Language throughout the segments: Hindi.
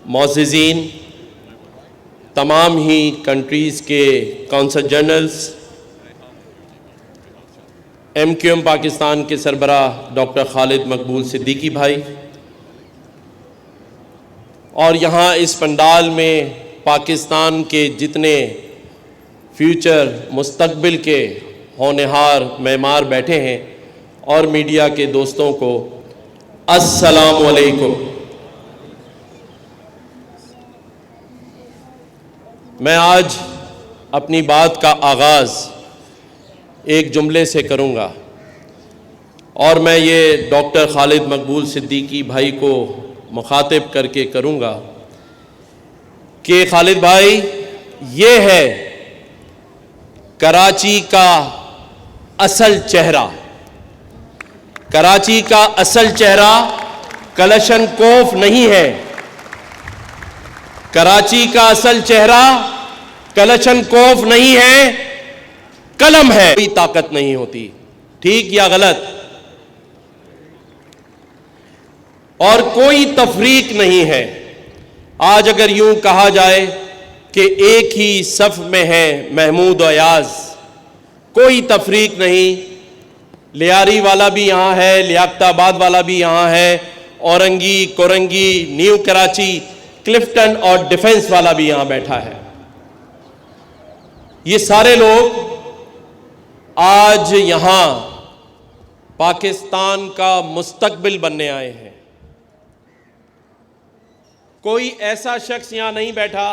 मोअज़्ज़िज़ीन, तमाम ही कंट्रीज़ के कौंसल जनरल्स, MQM पाकिस्तान के सरबराह डॉक्टर खालिद मकबूल सिद्दीकी भाई, और यहाँ इस पंडाल में पाकिस्तान के जितने फ्यूचर मुस्तकबिल के होनहार मेहमान बैठे हैं, और मीडिया के दोस्तों को अस्सलाम वालेकुम। मैं आज अपनी बात का आगाज़ एक जुमले से करूँगा, और मैं ये डॉक्टर खालिद मकबूल सिद्दीकी भाई को मुखातिब करके करूँगा कि खालिद भाई, ये है कराची का असल चेहरा। कराची का असल चेहरा कलशनकोफ नहीं है। कराची का असल चेहरा कलशनकोफ नहीं है, कलम है। कोई ताकत नहीं होती, ठीक या गलत, और कोई तफरीक नहीं है। आज अगर यूं कहा जाए कि एक ही सफ में है महमूद और अयाज, कोई तफरीक नहीं। लियारी वाला भी यहाँ है, लियाकताबाद वाला भी यहाँ है, औरंगी, कोरंगी, न्यू कराची, क्लिफ्टन और डिफेंस वाला भी यहाँ बैठा है। ये सारे लोग आज यहाँ पाकिस्तान का मुस्तकबिल बनने आए हैं। कोई ऐसा शख्स यहाँ नहीं बैठा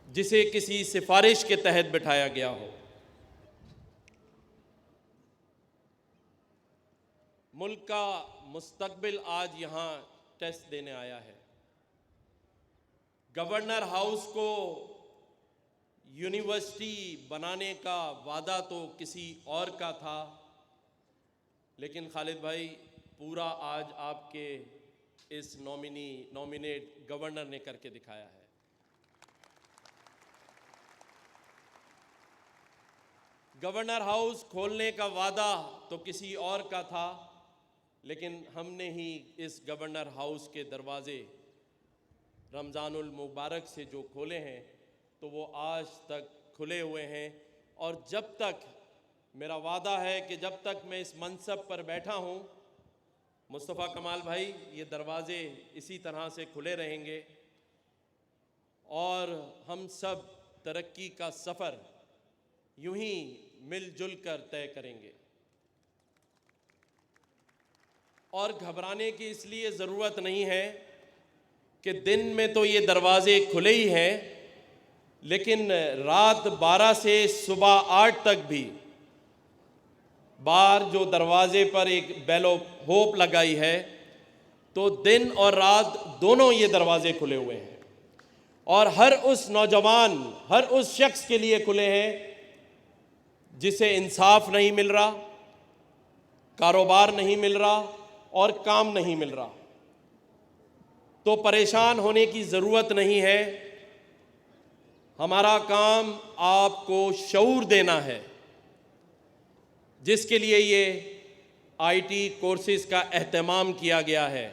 जिसे किसी सिफारिश के तहत बिठाया गया हो। मुल्क का मुस्तकबिल आज यहाँ टेस्ट देने आया है। गवर्नर हाउस को यूनिवर्सिटी बनाने का वादा तो किसी और का था, लेकिन खालिद भाई, पूरा आज आपके इस नॉमिनेट गवर्नर ने करके दिखाया है। गवर्नर हाउस खोलने का वादा तो किसी और का था, लेकिन हमने ही इस गवर्नर हाउस के दरवाजे रमज़ानुल मुबारक से जो खोले हैं, तो वो आज तक खुले हुए हैं। और जब तक, मेरा वादा है कि जब तक मैं इस मनसब पर बैठा हूँ, मुस्तफ़ा कमाल भाई, ये दरवाजे इसी तरह से खुले रहेंगे और हम सब तरक्की का सफ़र यूं ही मिलजुल कर तय करेंगे। और घबराने की इसलिए ज़रूरत नहीं है कि दिन में तो ये दरवाजे खुले ही हैं, लेकिन रात 12 से सुबह 8 तक भी बाहर जो दरवाजे पर एक बेल ऑफ होप लगाई है, तो दिन और रात दोनों ये दरवाजे खुले हुए हैं। और हर उस नौजवान, हर उस शख्स के लिए खुले हैं जिसे इंसाफ नहीं मिल रहा, कारोबार नहीं मिल रहा और काम नहीं मिल रहा। तो परेशान होने की ज़रूरत नहीं है। हमारा काम आपको शऊर देना है, जिसके लिए ये IT कोर्सेज़ का एहतमाम किया गया है।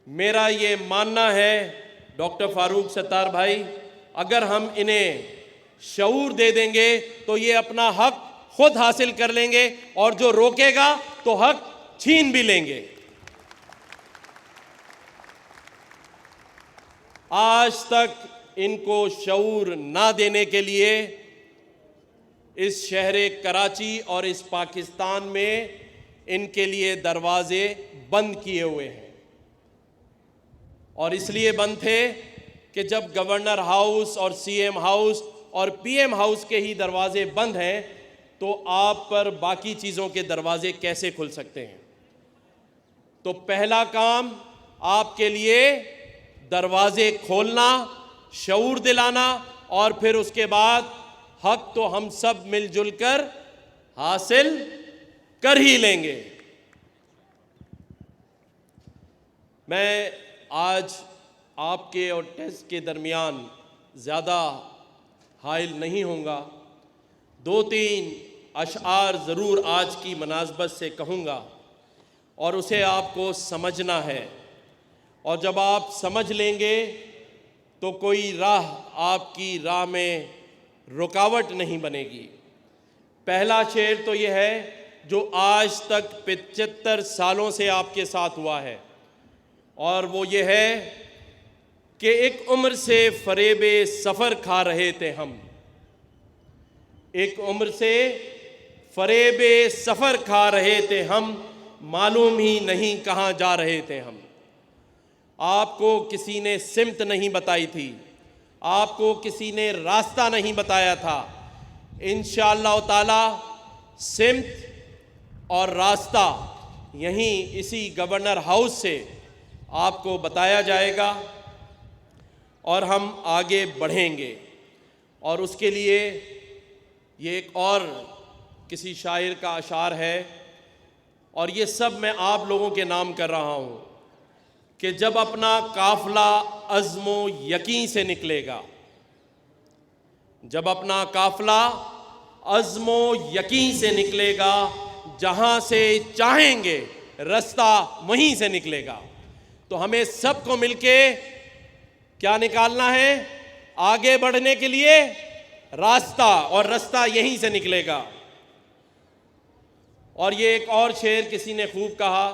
मेरा ये मानना है डॉक्टर फारूक सत्तार भाई, अगर हम इन्हें शऊर दे देंगे तो ये अपना हक खुद हासिल कर लेंगे, और जो रोकेगा तो हक छीन भी लेंगे। आज तक इनको शऊर ना देने के लिए इस शहर कराची और इस पाकिस्तान में इनके लिए दरवाजे बंद किए हुए हैं। और इसलिए बंद थे कि जब गवर्नर हाउस और CM हाउस और PM हाउस के ही दरवाजे बंद हैं, तो आप पर बाकी चीज़ों के दरवाजे कैसे खुल सकते हैं। तो पहला काम आपके लिए दरवाजे खोलना, शऊर दिलाना, और फिर उसके बाद हक तो हम सब मिलजुल कर हासिल कर ही लेंगे। मैं आज आपके और टेस्ट के दरमियान ज़्यादा हाइल नहीं होऊंगा। 2-3 अशआर ज़रूर आज की मुनासबत से कहूँगा, और उसे आपको समझना है। और जब आप समझ लेंगे तो कोई राह आपकी राह में रुकावट नहीं बनेगी। पहला शेर तो यह है जो आज तक 75 सालों से आपके साथ हुआ है, और वो ये है कि एक उम्र से फरेबे सफ़र खा रहे थे हम। एक उम्र से फरेबे सफ़र खा रहे थे हम, मालूम ही नहीं कहाँ जा रहे थे हम। आपको किसी ने सिमत नहीं बताई थी, आपको किसी ने रास्ता नहीं बताया था। इंशाअल्लाह ताला सिमत और रास्ता यहीं इसी गवर्नर हाउस से आपको बताया जाएगा और हम आगे बढ़ेंगे। और उसके लिए ये एक और किसी शायर का अशार है, और ये सब मैं आप लोगों के नाम कर रहा हूँ कि जब अपना काफ़िला अज़्मो यकीन से निकलेगा, जब अपना काफ़िला अज़्मो यकीन से निकलेगा, जहाँ से चाहेंगे रास्ता वहीं से निकलेगा। तो हमें सबको मिलके क्या निकालना है? आगे बढ़ने के लिए रास्ता, और रास्ता यहीं से निकलेगा। और ये एक और शेर किसी ने खूब कहा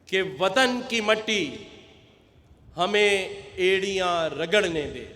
कि वतन की मट्टी हमें एड़ियां रगड़ने दे,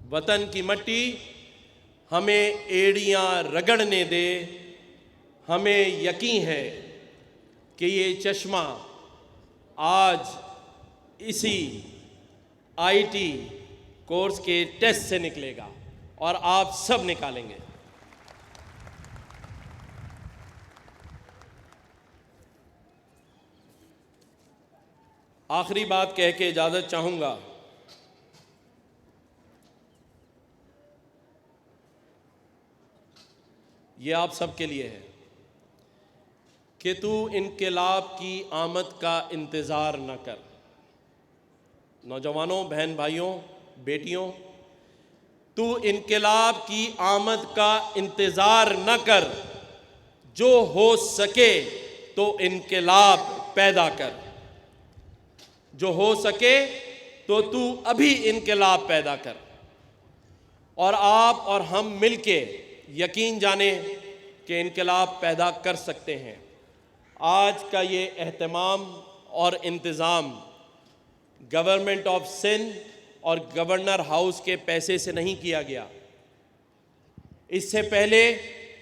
वतन की मट्टी हमें एड़ियां रगड़ने दे। हमें यकीन है कि ये चश्मा आज इसी आईटी कोर्स के टेस्ट से निकलेगा और आप सब निकालेंगे। आखिरी बात कह के इजाज़त चाहूँगा। ये आप सबके लिए है कि तू इनकलाब की आमद का इंतज़ार न कर। नौजवानों, बहन भाइयों, बेटियों, तू इनकलाब की आमद का इंतज़ार न कर, जो हो सके तो इनकलाब पैदा कर, जो हो सके तो तू अभी इनकलाब पैदा कर। और आप और हम मिलके यकीन जाने कि इनकलाब पैदा कर सकते हैं। आज का ये एहतमाम और इंतज़ाम गवर्नमेंट ऑफ सिंध और गवर्नर हाउस के पैसे से नहीं किया गया। इससे पहले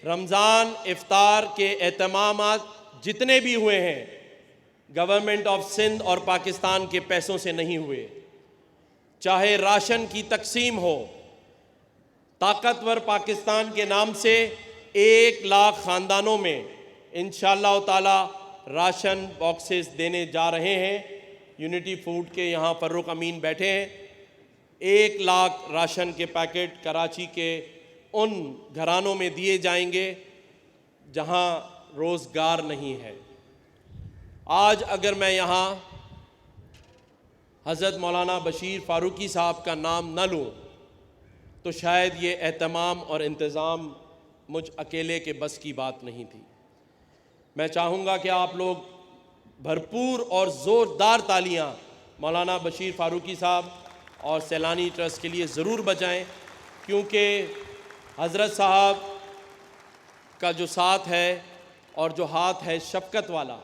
रमज़ान इफ्तार के एहतमामात जितने भी हुए हैं गवर्नमेंट ऑफ सिंध और पाकिस्तान के पैसों से नहीं हुए। चाहे राशन की तकसीम हो, ताकतवर पाकिस्तान के नाम से 1 लाख ख़ानदानों में इंशाअल्लाह ताला राशन बॉक्सेस देने जा रहे हैं। यूनिटी फूड के यहाँ फर्रुख अमीन बैठे हैं। 1 लाख राशन के पैकेट कराची के उन घरानों में दिए जाएंगे जहाँ रोज़गार नहीं है। आज अगर मैं यहाँ हज़रत मौलाना बशीर फ़ारूकी साहब का नाम न लूँ तो शायद ये एहतमाम और इंतज़ाम मुझ अकेले के बस की बात नहीं थी। मैं चाहूँगा कि आप लोग भरपूर और ज़ोरदार तालियां मौलाना बशीर फ़ारूकी साहब और सैलानी ट्रस्ट के लिए ज़रूर बजाएं, क्योंकि हज़रत साहब का जो साथ है और जो हाथ है शफ़क़त वाला,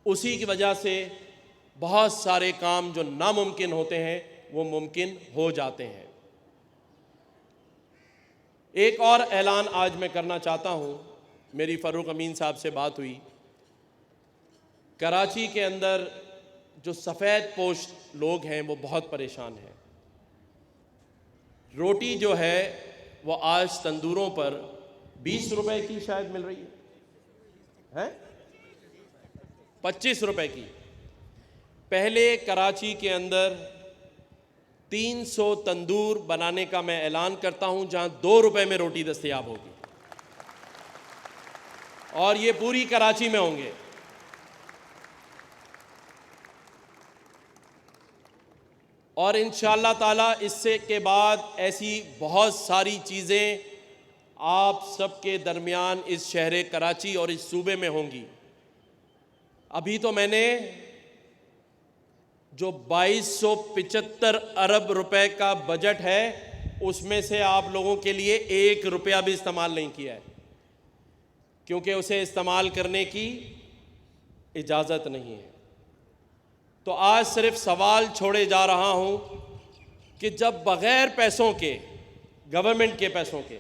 उसी की वजह से बहुत सारे काम जो नामुमकिन होते हैं वो मुमकिन हो जाते हैं। एक और ऐलान आज मैं करना चाहता हूँ। मेरी फ़र्रुख अमीन साहब से बात हुई। कराची के अंदर जो सफ़ेद पोश लोग हैं वो बहुत परेशान हैं। रोटी जो है वो आज तंदूरों पर 20 रुपए की शायद मिल रही है, 25 रुपए की। पहले कराची के अंदर 300 तंदूर बनाने का मैं ऐलान करता हूं जहां 2 रुपए में रोटी दस्तयाब होगी, और ये पूरी कराची में होंगे। और इंशाअल्लाह ताला इससे के बाद ऐसी बहुत सारी चीज़ें आप सबके दरमियान इस शहर कराची और इस सूबे में होंगी। अभी तो मैंने जो 2275 अरब रुपए का बजट है, उसमें से आप लोगों के लिए 1 रुपया भी इस्तेमाल नहीं किया है, क्योंकि उसे इस्तेमाल करने की इजाज़त नहीं है। तो आज सिर्फ सवाल छोड़े जा रहा हूं कि जब बगैर पैसों के, गवर्नमेंट के पैसों के,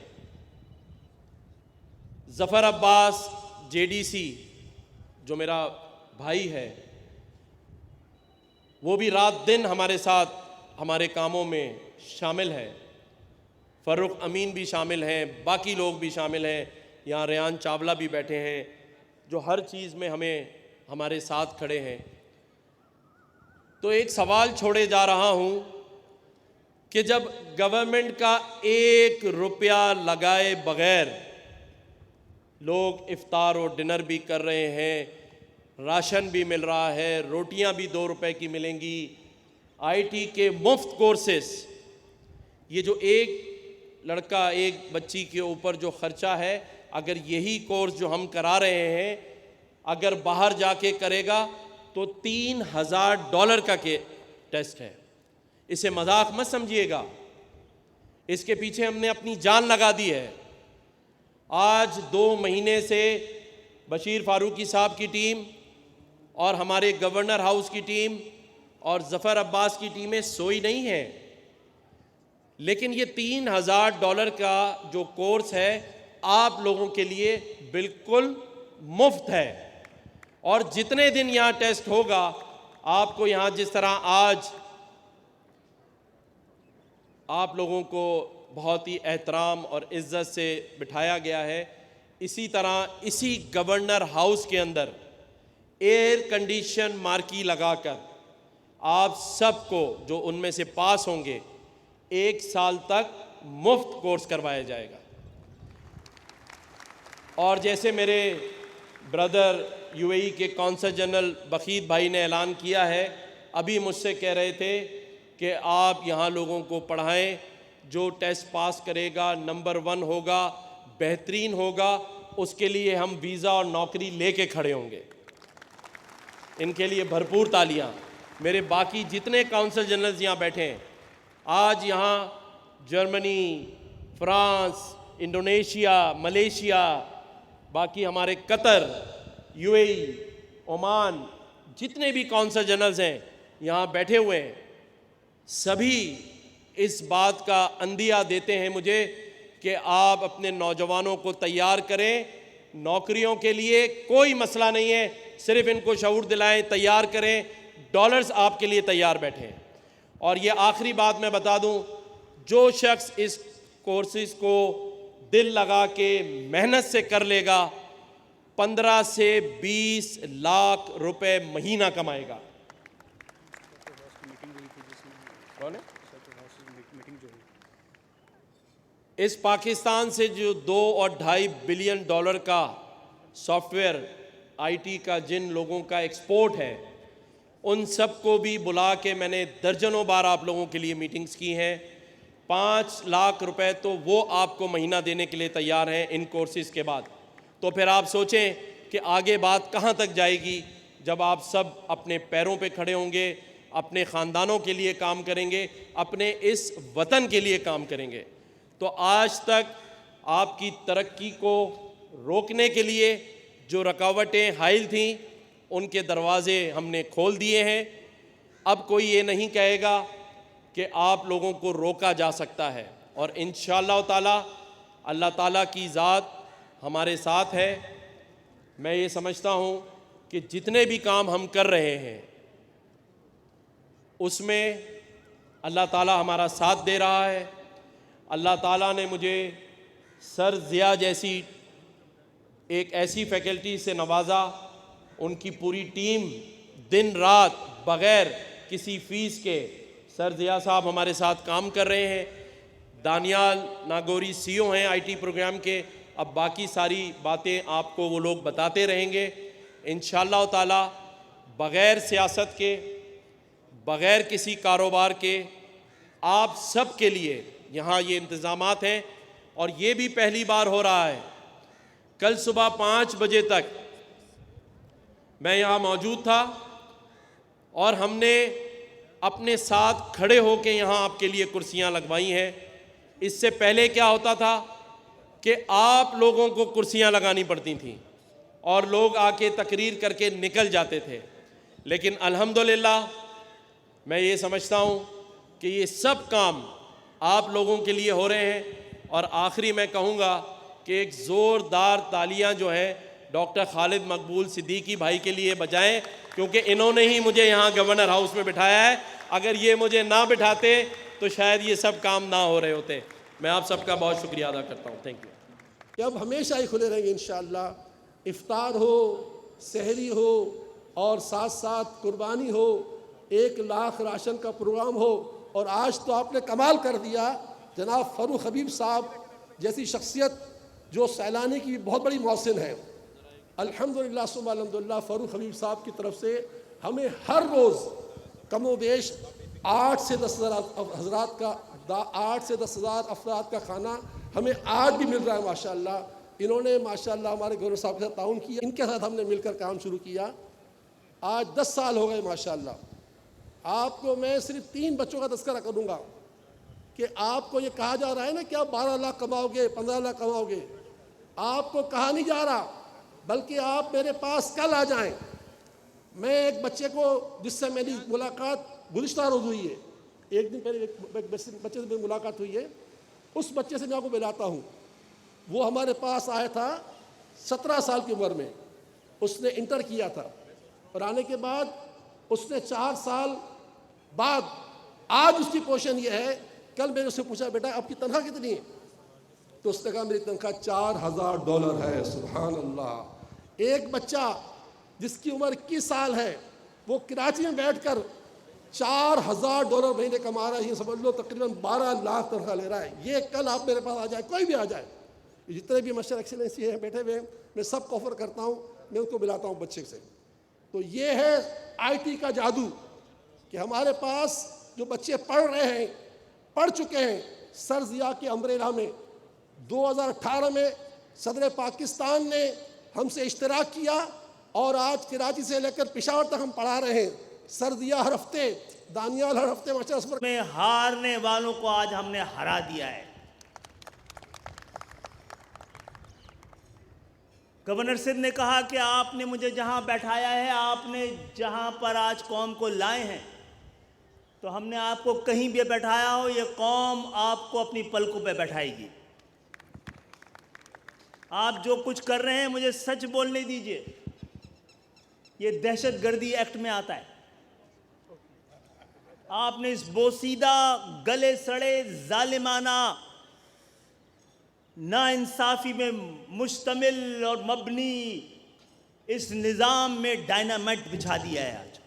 ज़फ़र अब्बास जेडीसी जो मेरा भाई है, वो भी रात दिन हमारे साथ हमारे कामों में शामिल है, फ़ारूक अमीन भी शामिल हैं, बाकी लोग भी शामिल हैं, यहाँ रेहान चावला भी बैठे हैं, जो हर चीज़ में हमारे साथ खड़े हैं। तो एक सवाल छोड़े जा रहा हूँ कि जब गवर्नमेंट का 1 रुपया लगाए बगैर लोग इफ्तार और डिनर भी कर रहे हैं, राशन भी मिल रहा है, रोटियां भी 2 रुपए की मिलेंगी, आईटी के मुफ्त कोर्सेस, ये जो एक लड़का एक बच्ची के ऊपर जो खर्चा है, अगर यही कोर्स जो हम करा रहे हैं अगर बाहर जाके करेगा तो $3000 का टेस्ट है। इसे मजाक मत समझिएगा, इसके पीछे हमने अपनी जान लगा दी है। आज 2 महीने से बशीर फारूकी साहब की टीम और हमारे गवर्नर हाउस की टीम और ज़फ़र अब्बास की टीमें सोई नहीं हैं, लेकिन ये $3000 का जो कोर्स है आप लोगों के लिए बिल्कुल मुफ्त है। और जितने दिन यहाँ टेस्ट होगा, आपको यहाँ जिस तरह आज आप लोगों को बहुत ही एहतराम और इज़्ज़त से बिठाया गया है, इसी तरह इसी गवर्नर हाउस के अंदर एयर कंडीशन मार्की लगाकर आप सबको, जो उनमें से पास होंगे, 1 साल तक मुफ्त कोर्स करवाया जाएगा। और जैसे मेरे ब्रदर यूएई के कौंसल जनरल बखीत भाई ने ऐलान किया है, अभी मुझसे कह रहे थे कि आप यहाँ लोगों को पढ़ाएं, जो टेस्ट पास करेगा नंबर 1 होगा, बेहतरीन होगा, उसके लिए हम वीज़ा और नौकरी लेके खड़े होंगे। इनके लिए भरपूर तालियां। मेरे बाकी जितने काउंसिल जनरल्स यहाँ बैठे हैं, आज यहाँ जर्मनी, फ्रांस, इंडोनेशिया, मलेशिया, बाकी हमारे कतर, यूएई, ओमान, जितने भी काउंसिल जनरल्स हैं यहाँ बैठे हुए हैं, सभी इस बात का अंदिया देते हैं मुझे कि आप अपने नौजवानों को तैयार करें नौकरियों के लिए। कोई मसला नहीं है, सिर्फ इनको शऊर दिलाएं, तैयार करें, डॉलर्स आपके लिए तैयार बैठे हैं। और ये आखिरी बात मैं बता दूं, जो शख्स इस कोर्सेज को दिल लगा के मेहनत से कर लेगा, 15 से 20 लाख रुपए महीना कमाएगा। कौन है? इस पाकिस्तान से जो 2 और $2.5 बिलियन का सॉफ्टवेयर आईटी का जिन लोगों का एक्सपोर्ट है, उन सबको भी बुला के मैंने दर्जनों बार आप लोगों के लिए मीटिंग्स की हैं। 5 लाख रुपए तो वो आपको महीना देने के लिए तैयार हैं इन कोर्सेज के बाद। तो फिर आप सोचें कि आगे बात कहाँ तक जाएगी, जब आप सब अपने पैरों पे खड़े होंगे, अपने ख़ानदानों के लिए काम करेंगे, अपने इस वतन के लिए काम करेंगे। तो आज तक आपकी तरक्की को रोकने के लिए जो रुकावटें हाइल थीं, उनके दरवाज़े हमने खोल दिए हैं। अब कोई ये नहीं कहेगा कि आप लोगों को रोका जा सकता है। और इंशाअल्लाह ताला अल्लाह ताला की ज़ात हमारे साथ है। मैं ये समझता हूँ कि जितने भी काम हम कर रहे हैं उसमें अल्लाह ताला हमारा साथ दे रहा है। अल्लाह ताला ने मुझे सर ज़िया जैसी एक ऐसी फैकल्टी से नवाजा, उनकी पूरी टीम दिन रात बग़ैर किसी फ़ीस के, सर ज़िया साहब हमारे साथ काम कर रहे हैं। दानियाल नागौरी सीईओ हैं आईटी प्रोग्राम के। अब बाकी सारी बातें आपको वो लोग बताते रहेंगे इंशाअल्लाह ताला। बग़ैर सियासत के, बग़ैर किसी कारोबार के, आप सब के लिए यहाँ ये इंतज़ामात हैं। और ये भी पहली बार हो रहा है। कल सुबह 5 बजे तक मैं यहाँ मौजूद था और हमने अपने साथ खड़े होकर यहाँ आपके लिए कुर्सियाँ लगवाई हैं। इससे पहले क्या होता था कि आप लोगों को कुर्सियाँ लगानी पड़ती थीं और लोग आके तकरीर करके निकल जाते थे, लेकिन अल्हम्दुलिल्लाह मैं ये समझता हूँ कि ये सब काम आप लोगों के लिए हो रहे हैं। और आखिरी मैं कहूँगा कि एक ज़ोरदार तालियां जो हैं डॉक्टर खालिद मकबूल सिद्दीकी भाई के लिए बजाएं, क्योंकि इन्होंने ही मुझे यहाँ गवर्नर हाउस में बिठाया है। अगर ये मुझे ना बिठाते तो शायद ये सब काम ना हो रहे होते। मैं आप सबका बहुत शुक्रिया अदा करता हूँ। Thank you. कि अब हमेशा ही खुले रहेंगे इंशाअल्लाह। इफ्तार हो, सहरी हो और साथ साथ कुर्बानी हो, 1 लाख राशन का प्रोग्राम हो। और आज तो आपने कमाल कर दिया, जनाब फ़ारूक हबीब साहब जैसी शख्सियत जो सैलानी की बहुत बड़ी मौसिन है। अल्हम्दुलिल्लाह सुम्मा अल्हम्दुलिल्लाह फ़ारूक हबीब साहब की तरफ से हमें हर रोज़ कमोबेश 8 से 10 हज़ार अफराद का खाना हमें आज भी मिल रहा है माशाअल्लाह। इन्होंने माशाअल्लाह हमारे गवर्नर साहब के साथ ताउन किया, इनके साथ हमने मिलकर काम शुरू किया। आज 10 साल हो गए माशाअल्लाह। आपको मैं सिर्फ 3 बच्चों का तज़किरा करूँगा कि आपको ये कहा जा रहा है ना कि आप 12 लाख कमाओगे, 15 लाख कमाओगे। आपको कहा नहीं जा रहा, बल्कि आप मेरे पास कल आ जाएं। मैं एक बच्चे को जिससे मेरी मुलाकात गुज़िश्ता रोज़ हुई है, एक दिन पहले एक बच्चे से मेरी मुलाकात हुई है, उस बच्चे से मैं आपको मिलाता हूँ। वो हमारे पास आया था 17 साल की उम्र में, उसने इंटर किया था और आने के बाद उसने 4 साल बाद आज उसकी पोजीशन ये है। कल मैंने उससे पूछा, बेटा आपकी तनख्वाह कितनी है? तो उसने कहा मेरी तनख्वाह $4000 है। सुभान अल्लाह। एक बच्चा जिसकी उम्र 21 साल है वो कराची में बैठकर $4000 महीने कमा रहा है। ये समझ लो तकरीबन 12 लाख तनख्वाह ले रहा है। ये कल आप मेरे पास आ जाए, कोई भी आ जाए, जितने भी मास्टर एक्सीलेंसी हैं बैठे हुए, मैं सबको ऑफर करता हूँ, मैं उनको मिलाता हूँ बच्चे से। तो ये है IT का जादू कि हमारे पास जो बच्चे पढ़ चुके हैं। सर ज़िया के अम्ब्रेला में 2018 में सदर पाकिस्तान ने हमसे इश्तराक किया और आज कराची से लेकर पेशावर तक हम पढ़ा रहे हैं। सर ज़िया हर हफ्ते, दानियाल हर हफ्ते मास्टर में हारने वालों को आज हमने हरा दिया है। गवर्नर सिंध ने कहा कि आपने मुझे जहां बैठाया है, आपने जहां पर आज कौम को लाए हैं, तो हमने आपको कहीं भी बैठाया हो, ये कौम आपको अपनी पलकों पे बैठाएगी। आप जो कुछ कर रहे हैं, मुझे सच बोलने दीजिए, ये दहशतगर्दी एक्ट में आता है। आपने इस बोसीदा, गले सड़े, जालिमाना, नाइंसाफी में मुश्तमिल और मबनी इस निज़ाम में डायनामाइट बिछा दिया है। आज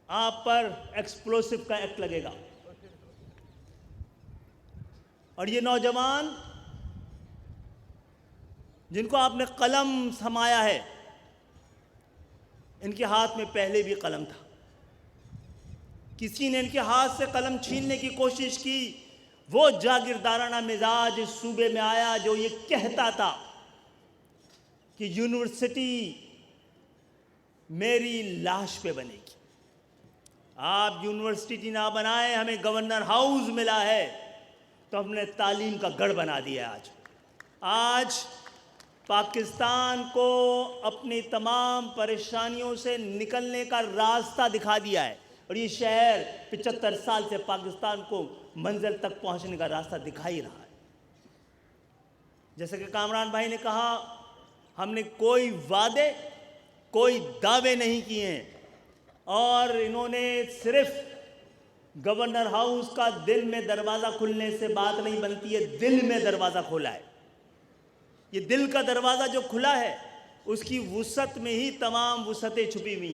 आप पर एक्सप्लोसिव का एक्ट लगेगा और ये नौजवान जिनको आपने कलम थमाया है, इनके हाथ में पहले भी कलम था। किसी ने इनके हाथ से कलम छीनने की कोशिश की। वो जागीरदाराना मिजाज इस सूबे में आया जो ये कहता था कि यूनिवर्सिटी मेरी लाश पे बनेगी। आप यूनिवर्सिटी ना बनाए, हमें गवर्नर हाउस मिला है तो हमने तालीम का गढ़ बना दिया। आज पाकिस्तान को अपनी तमाम परेशानियों से निकलने का रास्ता दिखा दिया है और ये शहर 75 साल से पाकिस्तान को मंजिल तक पहुंचने का रास्ता दिखा ही रहा है। जैसे कि कामरान भाई ने कहा, हमने कोई वादे, कोई दावे नहीं किए हैं और इन्होंने सिर्फ गवर्नर हाउस का दिल में दरवाज़ा खुलने से बात नहीं बनती है, दिल में दरवाज़ा खोला है। ये दिल का दरवाज़ा जो खुला है उसकी वुसअत में ही तमाम वुसअतें छुपी हुई।